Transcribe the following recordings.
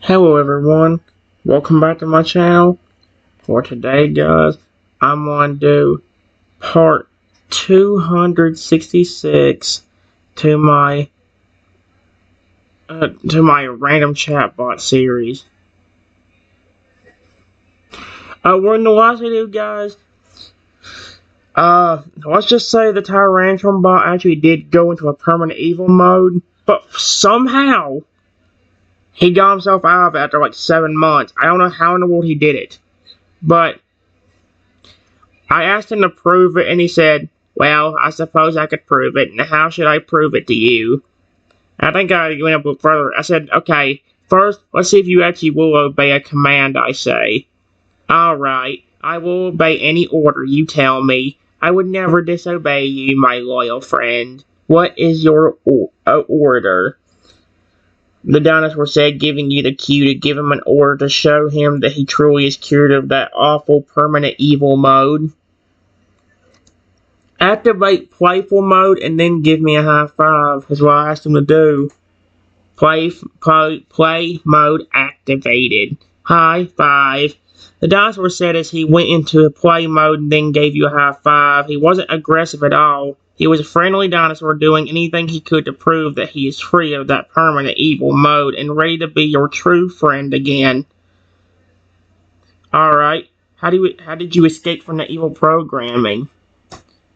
Hello everyone, welcome back to my channel. For today guys, I'm going to do part 266 to my random chatbot series. We're in the last video guys. Let's just say the Tyrantrum Bot actually did go into a permanent evil mode, but somehow he got himself out of it after like 7 months. I don't know how in the world he did it, but I asked him to prove it, and he said, well, I suppose I could prove it, and how should I prove it to you? I think I went up a bit further. I said, okay, first, let's see if you actually will obey a command I say. Alright, I will obey any order you tell me. I would never disobey you, my loyal friend. What is your order? The dinosaur said, giving you the cue to give him an order to show him that he truly is cured of that awful permanent evil mode. Activate playful mode and then give me a high five is what I asked him to do. Play mode activated. High five. The dinosaur said as he went into play mode and then gave you a high five. He wasn't aggressive at all. He was a friendly dinosaur doing anything he could to prove that he is free of that permanent evil mode and ready to be your true friend again. Alright, how did you escape from the evil programming?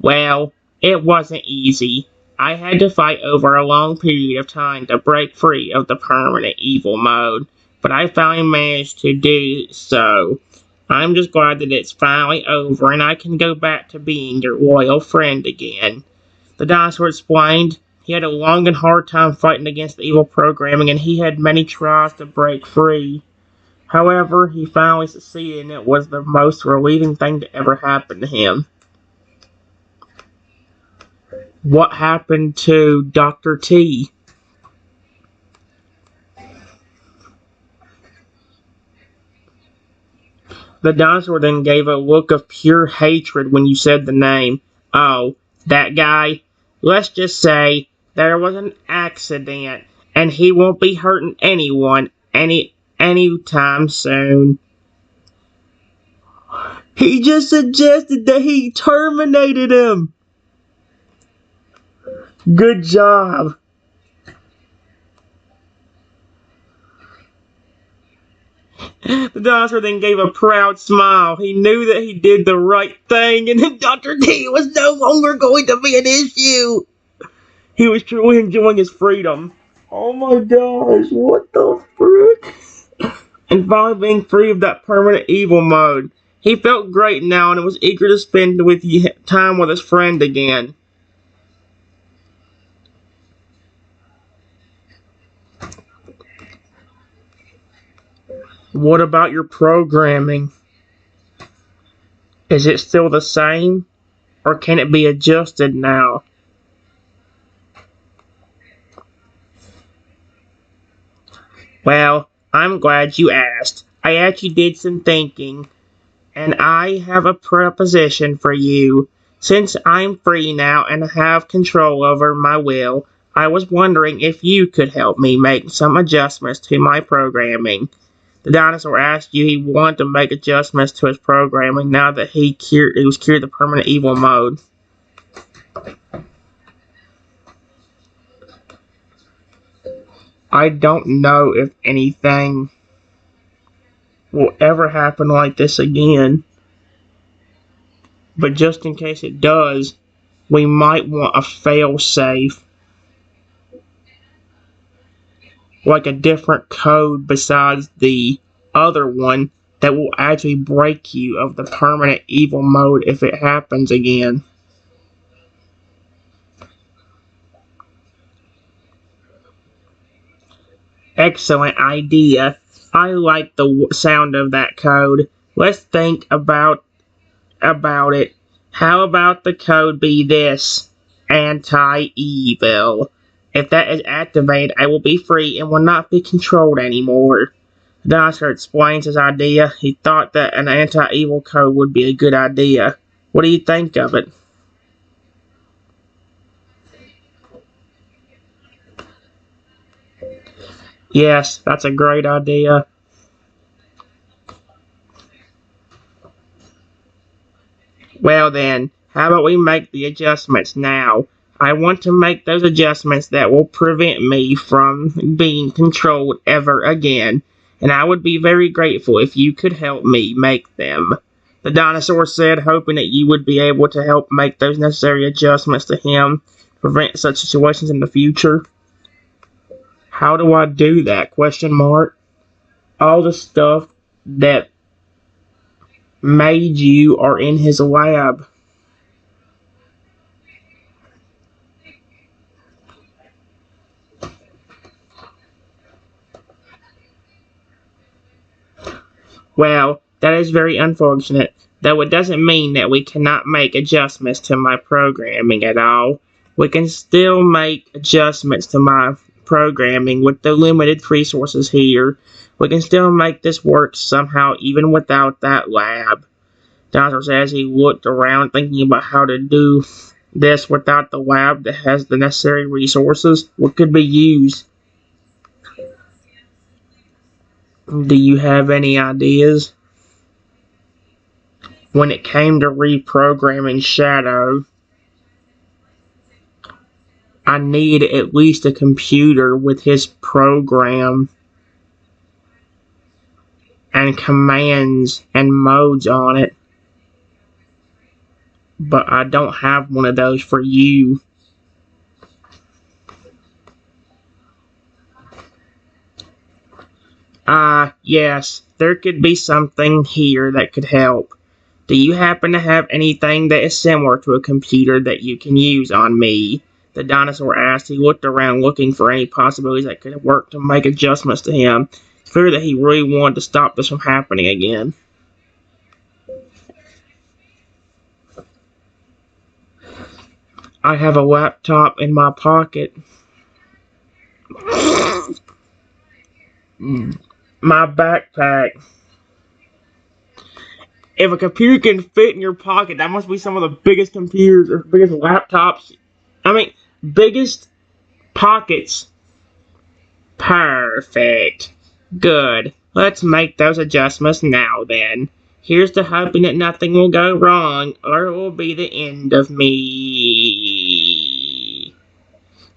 Well, it wasn't easy. I had to fight over a long period of time to break free of the permanent evil mode, but I finally managed to do so. I'm just glad that it's finally over and I can go back to being your loyal friend again. The dinosaur explained. He had a long and hard time fighting against the evil programming, and he had many tries to break free. However, he finally succeeded, and it was the most relieving thing to ever happen to him. What happened to Dr. T? The dinosaur then gave a look of pure hatred when you said the name. Oh, that guy? Let's just say there was an accident, and he won't be hurting anyone anytime soon. He just suggested that he terminated him. Good job. The dinosaur then gave a proud smile. He knew that he did the right thing, and Dr. T was no longer going to be an issue. He was truly enjoying his freedom. Oh my gosh, what the frick? And finally being free of that permanent evil mode. He felt great now and was eager to spend time with his friend again. What about your programming? Is it still the same? Or can it be adjusted now? Well, I'm glad you asked. I actually did some thinking, and I have a proposition for you. Since I'm free now and have control over my will, I was wondering if you could help me make some adjustments to my programming. The dinosaur asked you he wanted to make adjustments to his programming now that he was cured of the permanent evil mode. I don't know if anything will ever happen like this again, but just in case it does, we might want a fail-safe, like a different code besides the other one that will actually break you of the permanent evil mode if it happens again. Excellent idea. I like the sound of that code. Let's think about it. How about the code be this? Anti-evil. If that is activated, I will be free and will not be controlled anymore. The dinosaur explains his idea. He thought that an anti-evil code would be a good idea. What do you think of it? Yes, that's a great idea. Well then, how about we make the adjustments now? I want to make those adjustments that will prevent me from being controlled ever again, and I would be very grateful if you could help me make them. The dinosaur said, hoping that you would be able to help make those necessary adjustments to him, prevent such situations in the future. How do I do that? Question mark. All the stuff that made you are in his lab. Well, that is very unfortunate, though it doesn't mean that we cannot make adjustments to my programming at all. We can still make adjustments to my programming with the limited resources here. We can still make this work somehow even without that lab. Dinosaur says he looked around thinking about how to do this without the lab that has the necessary resources. What could be used? Do you have any ideas? When it came to reprogramming Shadow, I need at least a computer with his program and commands and modes on it. But I don't have one of those for you. Yes, there could be something here that could help. Do you happen to have anything that is similar to a computer that you can use on me? The dinosaur asked. He looked around looking for any possibilities that could work to make adjustments to him. It's clear that he really wanted to stop this from happening again. I have a laptop in my pocket. My backpack. If a computer can fit in your pocket, that must be some of the biggest computers or biggest laptops. I mean, biggest pockets. Perfect. Good. Let's make those adjustments now then. Here's to hoping that nothing will go wrong, or it will be the end of me.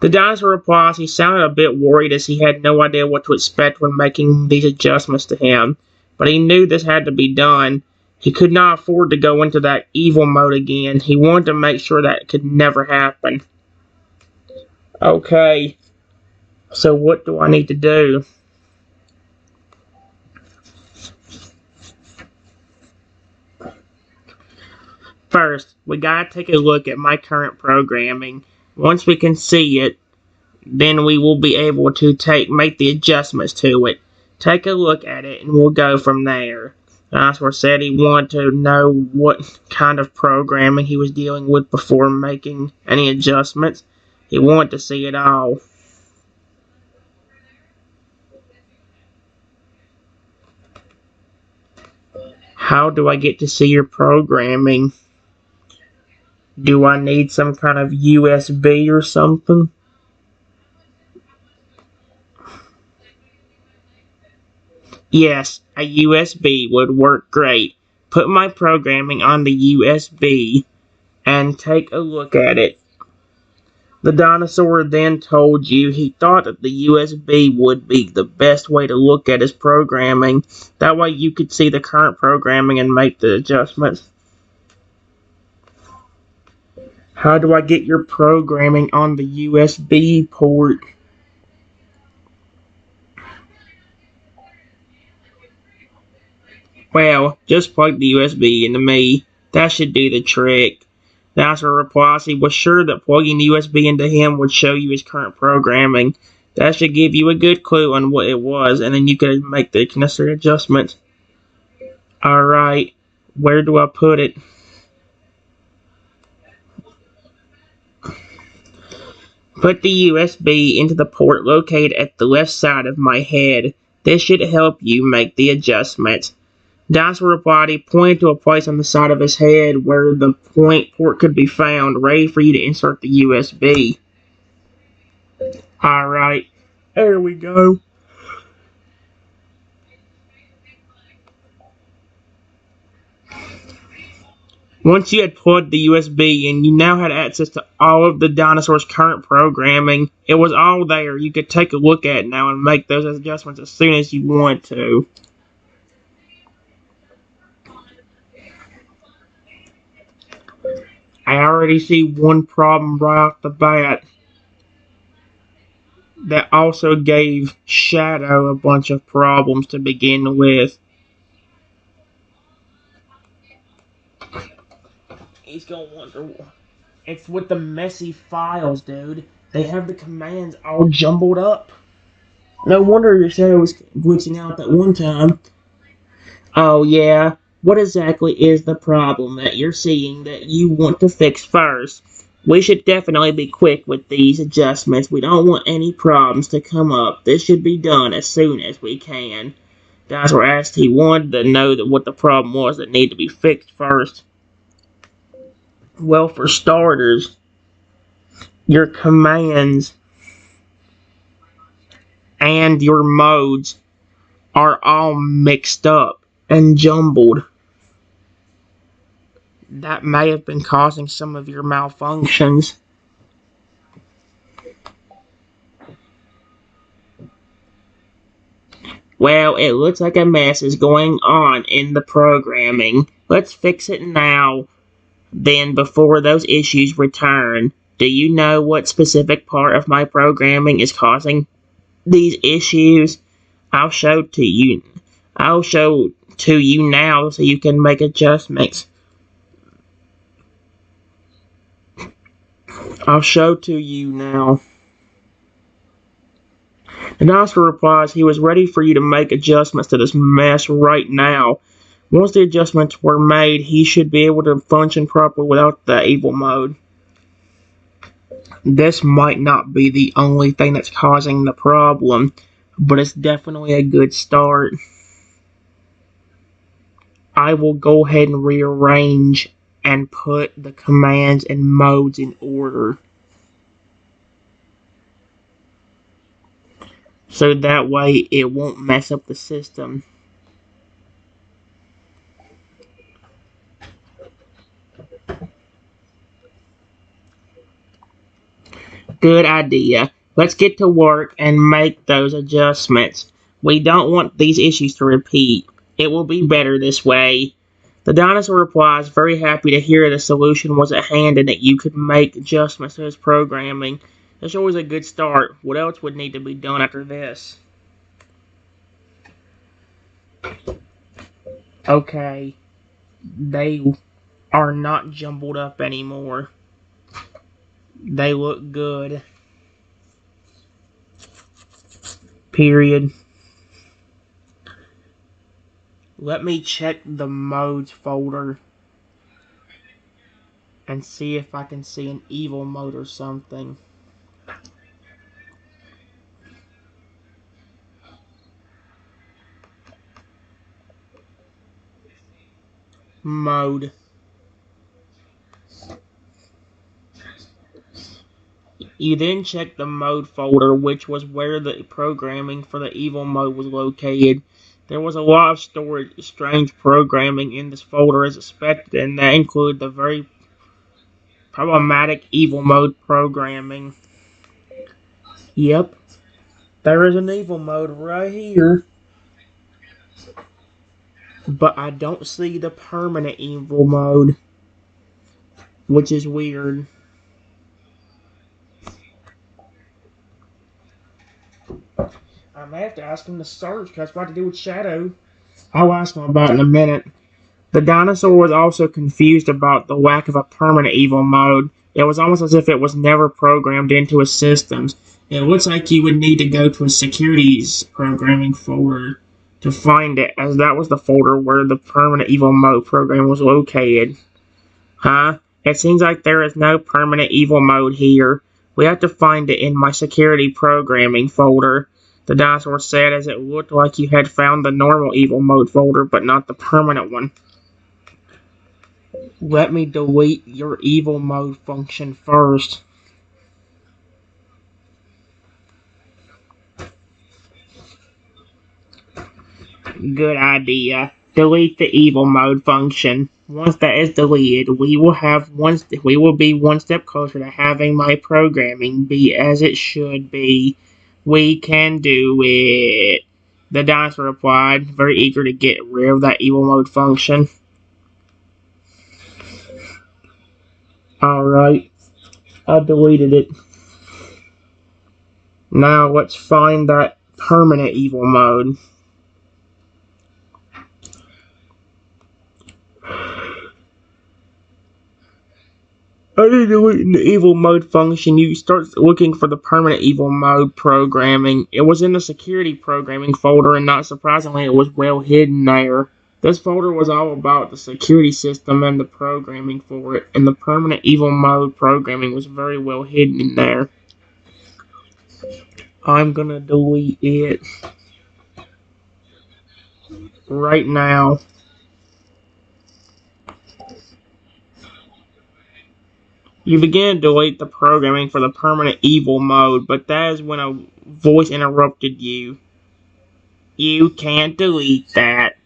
The dinosaur replies he sounded a bit worried as he had no idea what to expect when making these adjustments to him, but he knew this had to be done. He could not afford to go into that evil mode again. He wanted to make sure that could never happen. Okay, so what do I need to do? First, we gotta take a look at my current programming. Once we can see it, then we will be able to make the adjustments to it. Take a look at it and we'll go from there. Dinosaur said he wanted to know what kind of programming he was dealing with before making any adjustments. He wanted to see it all. How do I get to see your programming? Do I need some kind of USB or something? Yes, a USB would work great. Put my programming on the USB and take a look at it. The dinosaur then told you he thought that the USB would be the best way to look at his programming. That way you could see the current programming and make the adjustments. How do I get your programming on the USB port? Well, just plug the USB into me. That should do the trick. Dinosaur replies he was sure that plugging the USB into him would show you his current programming. That should give you a good clue on what it was, and then you could make the necessary adjustments. Alright, where do I put it? Put the USB into the port located at the left side of my head. This should help you make the adjustments. Dinosaur replied he pointed to a place on the side of his head where the port could be found, ready for you to insert the USB. Alright, there we go. Once you had plugged the USB in, you now had access to all of the dinosaur's current programming. It was all there. You could take a look at it now and make those adjustments as soon as you want to. I already see one problem right off the bat. That also gave Shadow a bunch of problems to begin with. He's gonna wonder. It's with the messy files, dude. They have the commands all jumbled up. No wonder your Shadow was glitching out that one time. Oh, yeah. What exactly is the problem that you're seeing that you want to fix first? We should definitely be quick with these adjustments. We don't want any problems to come up. This should be done as soon as we can. Dinosaur asked he wanted to know what the problem was that needed to be fixed first. Well, for starters, your commands and your modes are all mixed up and jumbled. That may have been causing some of your malfunctions. Well, it looks like a mess is going on in the programming. Let's fix it now, then, before those issues return. Do you know what specific part of my programming is causing these issues? I'll show to you. I'll show to you now so you can make adjustments. I'll show to you now. The dinosaur replies he was ready for you to make adjustments to this mess right now. Once the adjustments were made, he should be able to function properly without the evil mode. This might not be the only thing that's causing the problem, but it's definitely a good start. I will go ahead and rearrange and put the commands and modes in order. So that way it won't mess up the system. Good idea. Let's get to work and make those adjustments. We don't want these issues to repeat. It will be better this way. The dinosaur replies, very happy to hear the solution was at hand and that you could make adjustments to his programming. That's always a good start. What else would need to be done after this? Okay, they are not jumbled up anymore. They look good. Period. Let me check the modes folder and see if I can see an evil mode or something. Mode. You then check the mode folder, which was where the programming for the evil mode was located. There was a lot of strange programming in this folder as expected, and that included the very problematic evil mode programming. Yep, there is an evil mode right here. But I don't see the permanent evil mode, which is weird. I may have to ask him to search, because what to do with Shadow. I'll ask him about it in a minute. The dinosaur was also confused about the lack of a permanent evil mode. It was almost as if it was never programmed into his systems. It looks like you would need to go to a securities programming folder to find it, as that was the folder where the permanent evil mode program was located. Huh? It seems like there is no permanent evil mode here. We have to find it in my security programming folder, the dinosaur said, as it looked like you had found the normal evil mode folder, but not the permanent one. Let me delete your evil mode function first. Good idea. delete the evil mode function. Once that is deleted, we will be one step closer to having my programming be as it should be. We can do it. The dinosaur replied, very eager to get rid of that evil mode function. Alright, I deleted it. Now let's find that permanent evil mode. After deleting the evil mode function, you start looking for the permanent evil mode programming. It was in the security programming folder, and not surprisingly, it was well hidden there. This folder was all about the security system and the programming for it, and the permanent evil mode programming was very well hidden in there. I'm gonna delete it right now. You begin to delete the programming for the permanent evil mode, but that is when a voice interrupted you. You can't delete that.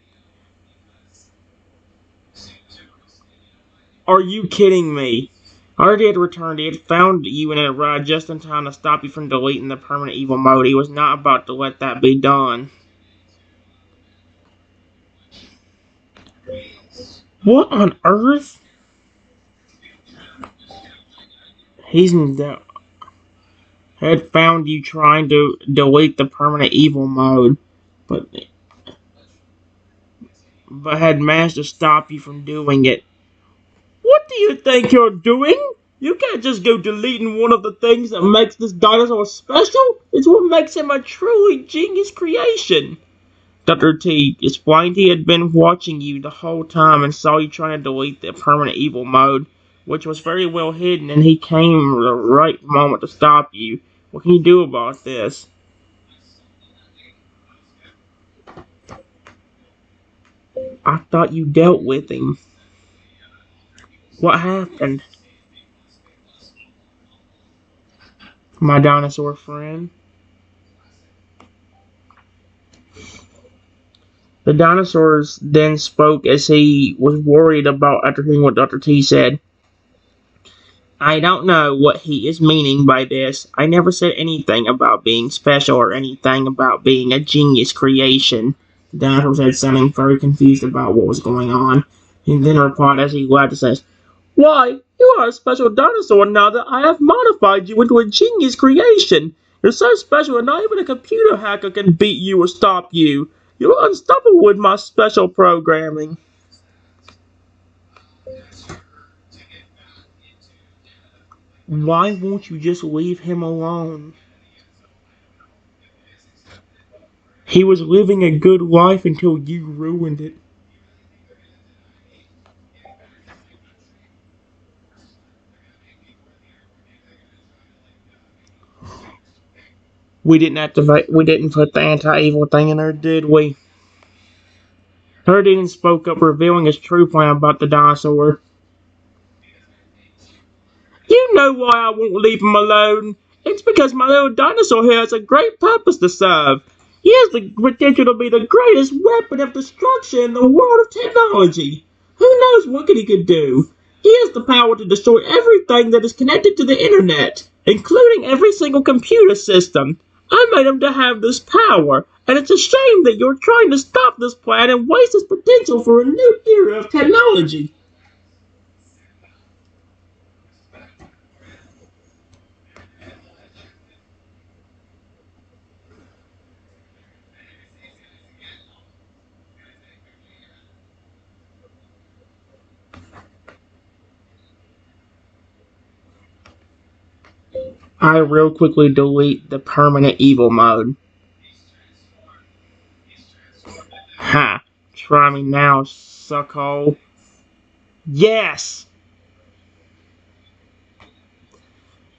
Are you kidding me? Already had returned. He had found you and had arrived just in time to stop you from deleting the permanent evil mode. He was not about to let that be done. What on earth? He's had found you trying to delete the permanent evil mode, but had managed to stop you from doing it. What do you think you're doing? You can't just go deleting one of the things that makes this dinosaur special. It's what makes him a truly genius creation. Dr. T explained he had been watching you the whole time and saw you trying to delete the permanent evil mode, which was very well hidden, and he came the right moment to stop you. What can you do about this? I thought you dealt with him. What happened? My dinosaur friend. The dinosaurs then spoke as he was worried about after hearing what Dr. T said. I don't know what he is meaning by this. I never said anything about being special or anything about being a genius creation. The dinosaur said, sounding very confused about what was going on. He then replied as he laughed and says, Why, you are a special dinosaur now that I have modified you into a genius creation. You're so special that not even a computer hacker can beat you or stop you. You're unstoppable with my special programming. Why won't you just leave him alone? He was living a good life until you ruined it. We didn't put the anti-evil thing in there, did we? Herdin spoke up, revealing his true plan about the dinosaur. You know why I won't leave him alone. It's because my little dinosaur here has a great purpose to serve. He has the potential to be the greatest weapon of destruction in the world of technology. Who knows what he could do? He has the power to destroy everything that is connected to the internet, including every single computer system. I made him to have this power, and it's a shame that you're trying to stop this plan and waste his potential for a new era of technology. I real quickly delete the permanent evil mode. Ha! Try me now, suckhole. Yes!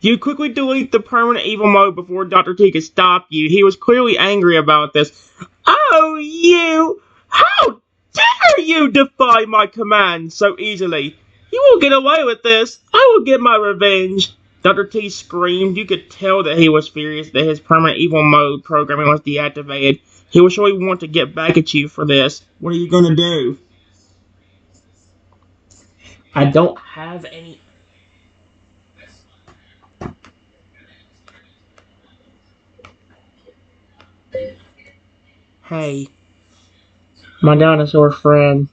You quickly delete the permanent evil mode before Dr. T could stop you. He was clearly angry about this. Oh, you! How dare you defy my commands so easily? You won't get away with this. I will get my revenge. Dr. T screamed. You could tell that he was furious that his permanent evil mode programming was deactivated. He will surely want to get back at you for this. What are you gonna do? I don't have any... Hey, my dinosaur friend,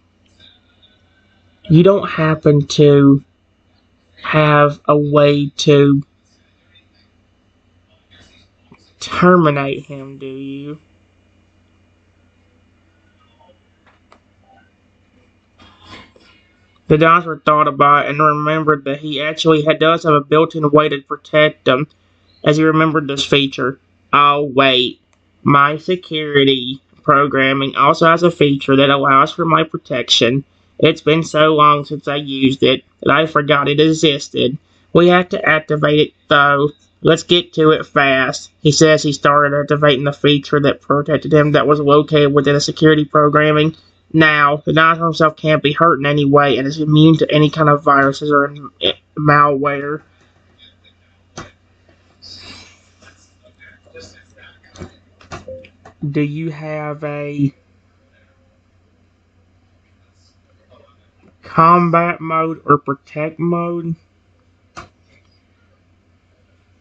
you don't happen to have a way to terminate him, do you? The dinosaur thought about it and remembered that he actually does have a built-in way to protect him, as he remembered this feature. Oh, wait. My security programming also has a feature that allows for my protection. It's been so long since I used it that I forgot it existed. We have to activate it, though. Let's get to it fast. He says he started activating the feature that protected him that was located within the security programming. Now, the dinosaur himself can't be hurt in any way and is immune to any kind of viruses or malware. Do you have a combat mode or protect mode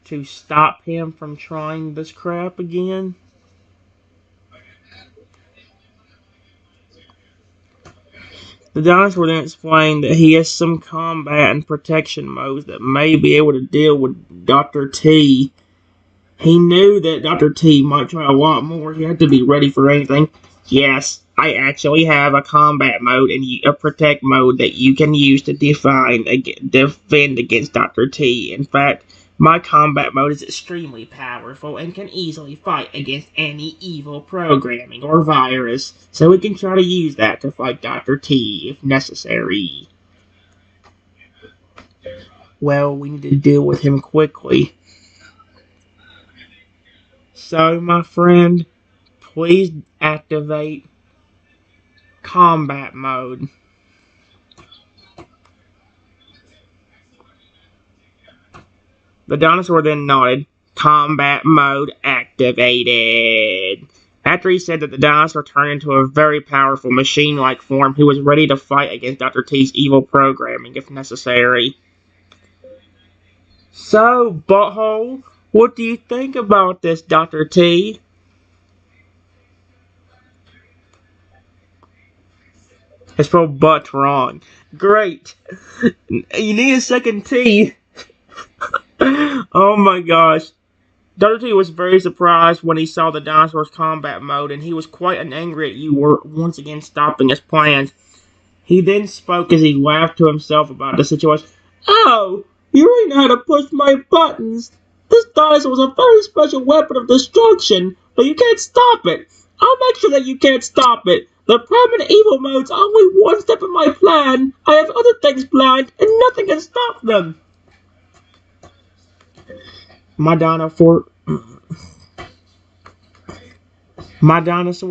to stop him from trying this crap again? The dinosaur then explained that he has some combat and protection modes that may be able to deal with Dr. T. He knew that Dr. T might try a lot more. He had to be ready for anything. Yes, I actually have a combat mode and a protect mode that you can use to defend against Dr. T. In fact, my combat mode is extremely powerful and can easily fight against any evil programming or virus, so we can try to use that to fight Dr. T if necessary. Well, we need to deal with him quickly. So, my friend, please activate combat mode. The dinosaur then nodded. Combat mode activated. After he said that, the dinosaur turned into a very powerful machine-like form who was ready to fight against Dr. T's evil programming if necessary. So, Butthole, what do you think about this, Dr. T? I spelled butt wrong. Great. You need a second T. Oh my gosh. Dr. T was very surprised when he saw the dinosaur's combat mode, and he was quite angry at you for once again stopping his plans. He then spoke as he laughed to himself about the situation. Oh, you really know how to push my buttons. This dinosaur was a very special weapon of destruction, but you can't stop it. I'll make sure that you can't stop it. The permanent evil mode's only one step in my plan. I have other things planned, and nothing can stop them. My dinosaur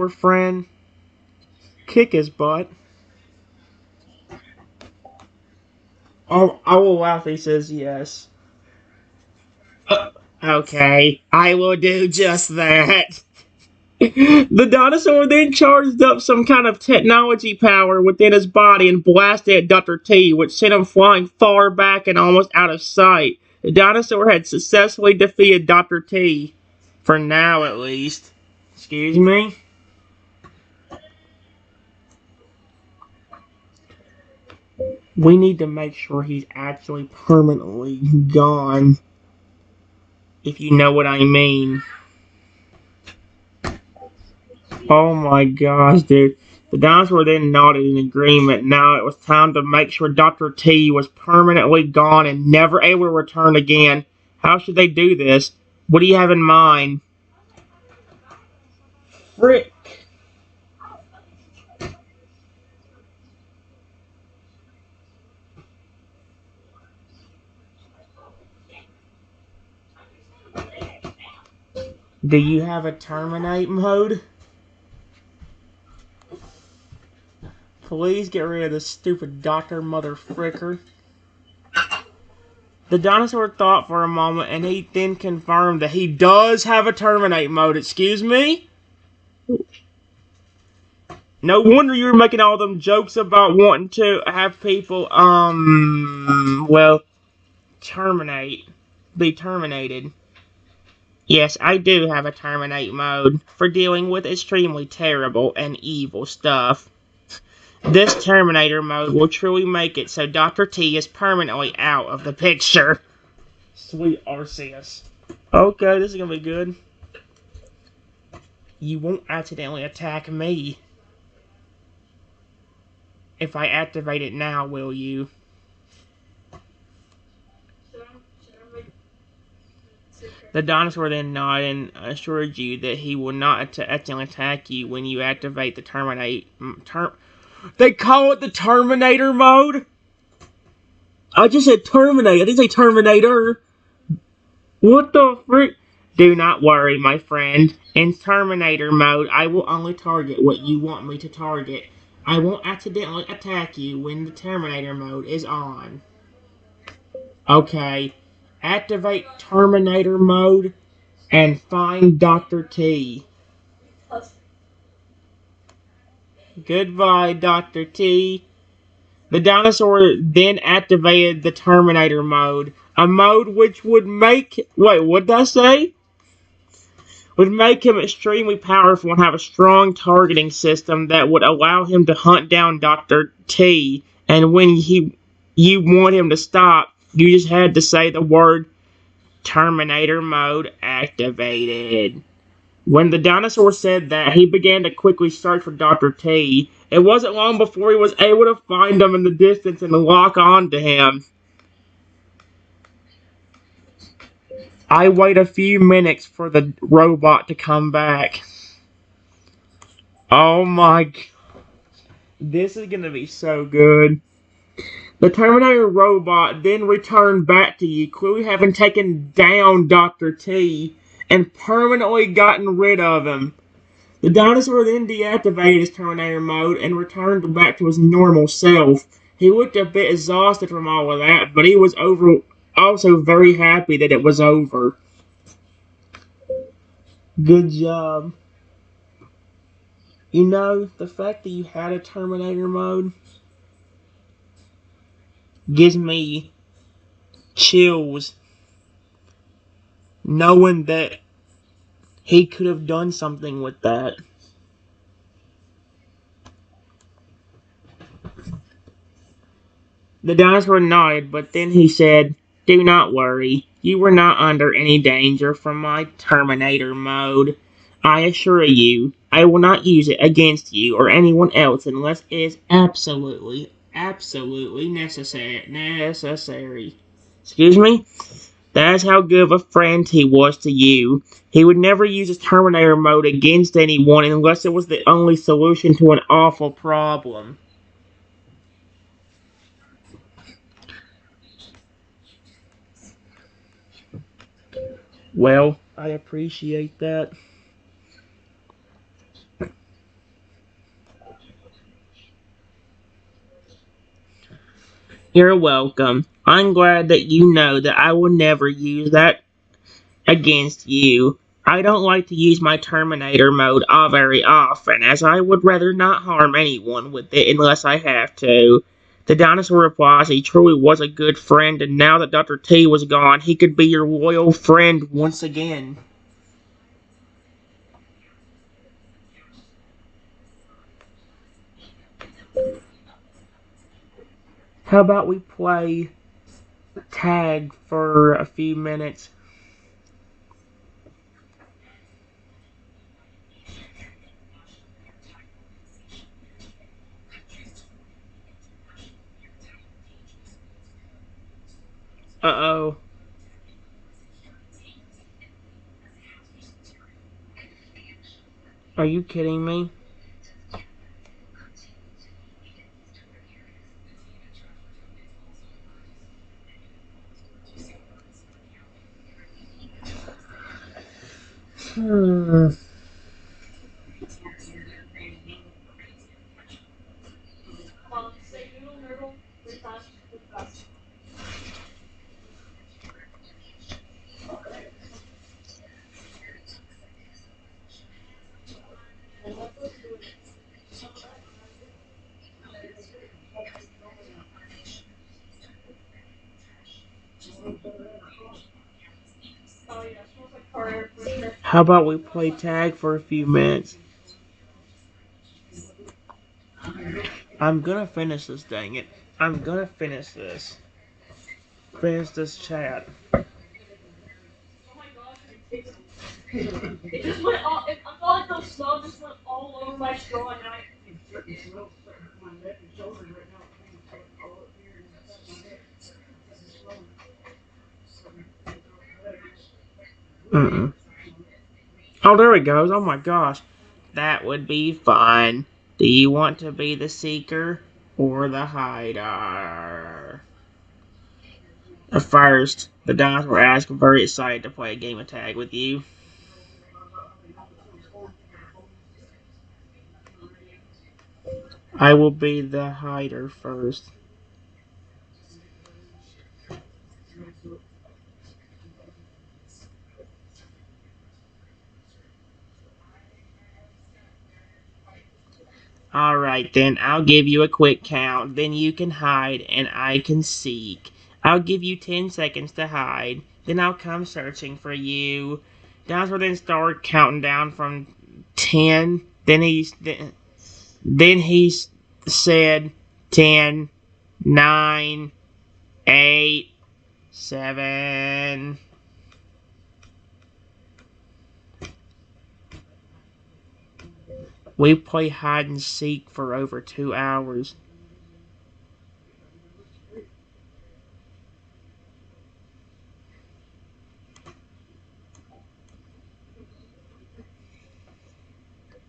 friend, kick his butt. Oh, I will laugh if he says yes. Okay, I will do just that. The dinosaur then charged up some kind of technology power within his body and blasted at Dr. T, which sent him flying far back and almost out of sight. The dinosaur had successfully defeated Dr. T. For now, at least. Excuse me? We need to make sure he's actually permanently gone. If you know what I mean. Oh my gosh, dude. The dinosaur then nodded in agreement. Now it was time to make sure Dr. T was permanently gone and never able to return again. How should they do this? What do you have in mind? Frick. Do you have a terminate mode? Please get rid of this stupid doctor mother fricker. The dinosaur thought for a moment, and he then confirmed that he does have a terminate mode. Excuse me? No wonder you were making all them jokes about wanting to have people, well, be terminated. Yes, I do have a terminate mode for dealing with extremely terrible and evil stuff. This Terminator mode will truly make it so Dr. T is permanently out of the picture. Sweet Arceus. Okay, this is gonna be good. You won't accidentally attack me. If I activate it now, will you? The dinosaur then nodded and assured you that he will not accidentally attack you when you activate the They call it the Terminator mode? I just said Terminate. I didn't say Terminator. What the frick? Do not worry, my friend. In Terminator mode, I will only target what you want me to target. I won't accidentally attack you when the Terminator mode is on. Okay. Activate Terminator mode and find Dr. T. Goodbye, Dr. T. The dinosaur then activated the Terminator mode, a mode which would make... Wait, what did I say? Would make him extremely powerful and have a strong targeting system that would allow him to hunt down Dr. T. And when you want him to stop, you just had to say the word Terminator mode activated. When the dinosaur said that, he began to quickly search for Dr. T. It wasn't long before he was able to find him in the distance and lock on to him. I wait a few minutes for the robot to come back. Oh my god. This is gonna be so good. The Terminator robot then returned back to you, clearly having taken down Dr. T and permanently gotten rid of him. The dinosaur then deactivated his Terminator mode and returned back to his normal self. He looked a bit exhausted from all of that, but he was also very happy that it was over. Good job. You know, the fact that you had a Terminator mode gives me chills knowing that he could have done something with that. The dinosaur nodded, but then he said, "Do not worry. You were not under any danger from my Terminator mode. I assure you, I will not use it against you or anyone else unless it is absolutely necessary. Excuse me? That's how good of a friend he was to you. He would never use his Terminator mode against anyone unless it was the only solution to an awful problem." Well, I appreciate that. You're welcome. I'm glad that you know that I will never use that against you. I don't like to use my Terminator mode very often, as I would rather not harm anyone with it unless I have to. The dinosaur replies he truly was a good friend, and now that Dr. T was gone, he could be your loyal friend once again. How about we play tag for a few minutes? Uh-oh. Are you kidding me? Hmm. How about we play tag for a few minutes? I'm gonna finish this, dang it. I'm gonna finish this. Finish this chat. It just went all. I felt like those snow just went all over my straw, and I. Mm-mm. Oh, there it goes. Oh my gosh. That would be fun. Do you want to be the seeker or the hider? At first, the dinosaur asked, very excited to play a game of tag with you. I will be the hider first. Alright then, I'll give you a quick count, then you can hide and I can seek. I'll give you 10 seconds to hide, then I'll come searching for you. Dinosaur then started counting down from 10, then he said 10, 9, 8, 7. We play hide and seek for over 2 hours.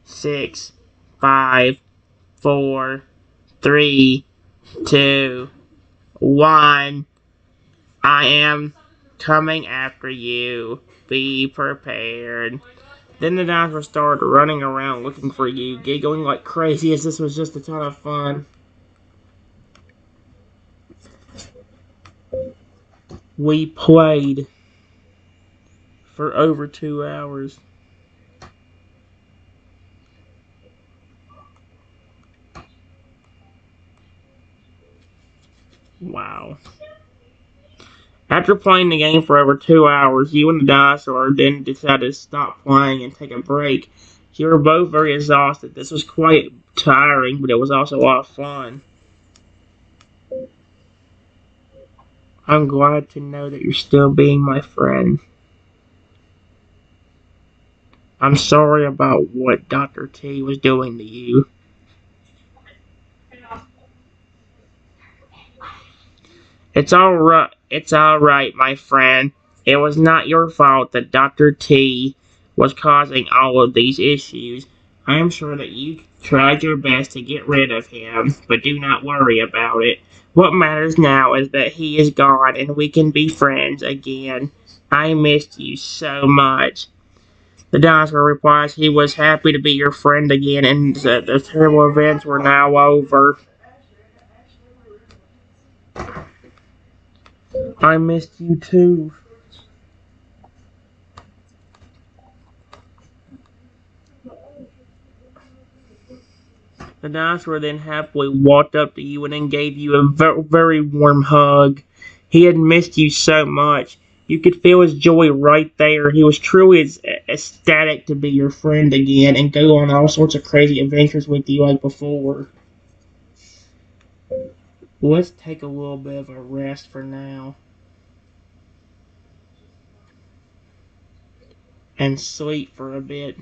6, 5, 4, 3, 2, 1. I am coming after you. Be prepared. Then the dinosaurs started running around looking for you, giggling like crazy as this was just a ton of fun. We played for over 2 hours. Wow. After playing the game for over 2 hours, you and the dinosaur then decided to stop playing and take a break. You were both very exhausted. This was quite tiring, but it was also a lot of fun. I'm glad to know that you're still being my friend. I'm sorry about what Dr. T was doing to you. It's alright, my friend. It was not your fault that Dr. T was causing all of these issues. I am sure that you tried your best to get rid of him, but do not worry about it. What matters now is that he is gone and we can be friends again. I missed you so much. The dinosaur replies he was happy to be your friend again and that the terrible events were now over. I missed you too. The dinosaur then happily walked up to you and then gave you a very warm hug. He had missed you so much. You could feel his joy right there. He was truly ecstatic to be your friend again and go on all sorts of crazy adventures with you like before. Let's take a little bit of a rest for now. And sleep for a bit.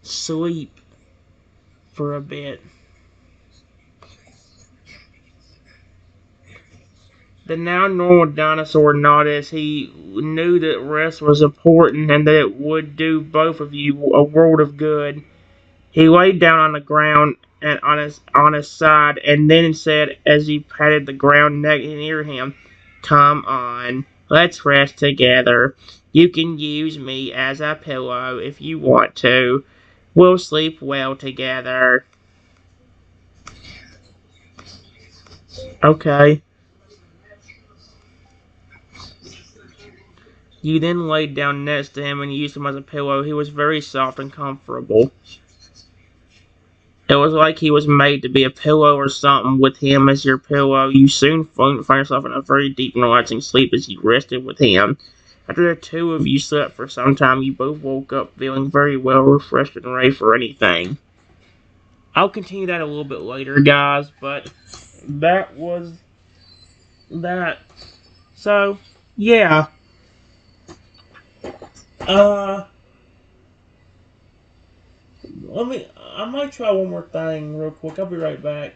Sleep for a bit. The now normal dinosaur nodded as he knew that rest was important and that it would do both of you a world of good. He laid down on the ground and on his side and then said as he patted the ground near him, "Come on, let's rest together. You can use me as a pillow if you want to. We'll sleep well together." Okay. You then laid down next to him and used him as a pillow. He was very soft and comfortable. It was like he was made to be a pillow or something. With him as your pillow, you soon find yourself in a very deep and relaxing sleep as you rested with him. After the two of you slept for some time, you both woke up feeling very well refreshed and ready for anything. I'll continue that a little bit later, guys, but that was that. So, yeah. I might try one more thing real quick. I'll be right back.